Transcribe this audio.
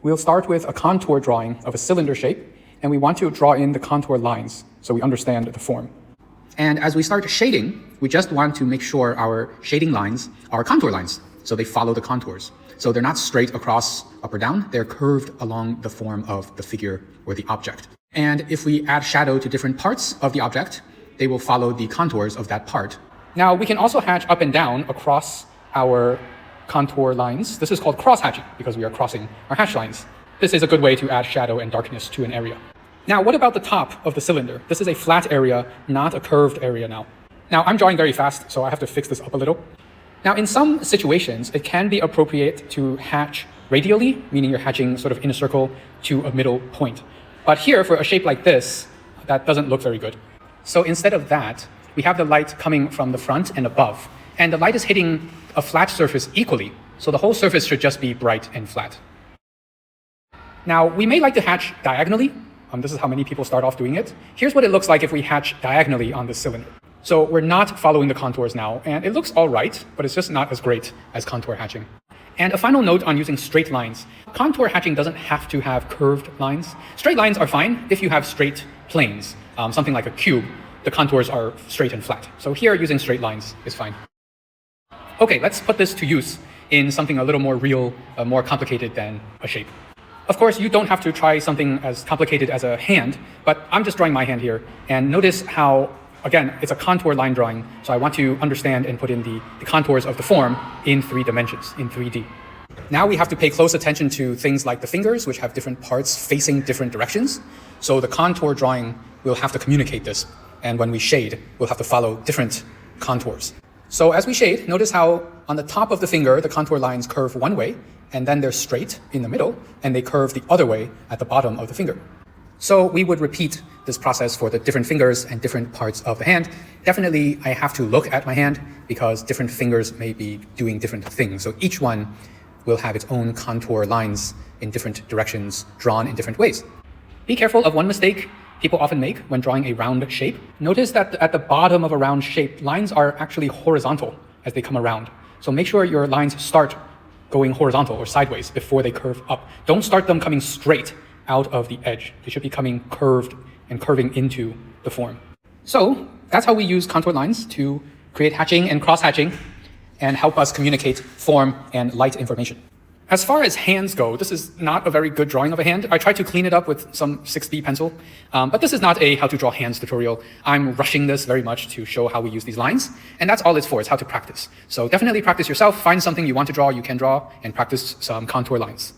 We'll start with a contour drawing of a cylinder shape, and we want to draw in the contour lines so we understand the form. And as we start shading, we just want to make sure our shading lines are contour lines, so they follow the contours. So they're not straight across up or down, they're curved along the form of the figure or the object. And if we add shadow to different parts of the object, they will follow the contours of that part. Now we can also hatch up and down across our contour lines. This is called cross hatching because we are crossing our hatch lines. This is a good way to add shadow and darkness to an area. Now, what about the top of the cylinder? This is a flat area, not a curved area now. Now, I'm drawing very fast, so I have to fix this up a little. Now, in some situations, it can be appropriate to hatch radially, meaning you're hatching sort of in a circle to a middle point. But here, for a shape like this, that doesn't look very good. So instead of that, we have the light coming from the front and above. And the light is hitting a flat surface equally, so the whole surface should just be bright and flat. Now, we may like to hatch diagonally. This is how many people start off doing it. Here's what it looks like if we hatch diagonally on this cylinder. So we're not following the contours now, and it looks all right, but it's just not as great as contour hatching. And a final note on using straight lines. Contour hatching doesn't have to have curved lines. Straight lines are fine if you have straight planes. Something like a cube, the contours are straight and flat. So here, using straight lines is fine. Okay, let's put this to use in something a little more real, more complicated than a shape. Of course, you don't have to try something as complicated as a hand, but I'm just drawing my hand here. And notice how, again, it's a contour line drawing, so I want to understand and put in the contours of the form in 3 dimensions, in 3D. Now we have to pay close attention to things like the fingers, which have different parts facing different directions. So the contour drawing will have to communicate this, and when we shade, we'll have to follow different contours. So as we shade, notice how on the top of the finger, the contour lines curve one way, and then they're straight in the middle, and they curve the other way at the bottom of the finger. So we would repeat this process for the different fingers and different parts of the hand. Definitely, I have to look at my hand because different fingers may be doing different things. So each one will have its own contour lines in different directions, drawn in different ways. Be careful of one mistake people often make when drawing a round shape. Notice that at the bottom of a round shape, lines are actually horizontal as they come around. So make sure your lines start going horizontal or sideways before they curve up. Don't start them coming straight out of the edge. They should be coming curved and curving into the form. So that's how we use contour lines to create hatching and cross hatching and help us communicate form and light information. As far as hands go, this is not a very good drawing of a hand. I tried to clean it up with some 6B pencil, but this is not a how to draw hands tutorial. I'm rushing this very much to show how we use these lines, and that's all it's for, it's how to practice. So definitely practice yourself, find something you want to draw, you can draw, and practice some contour lines.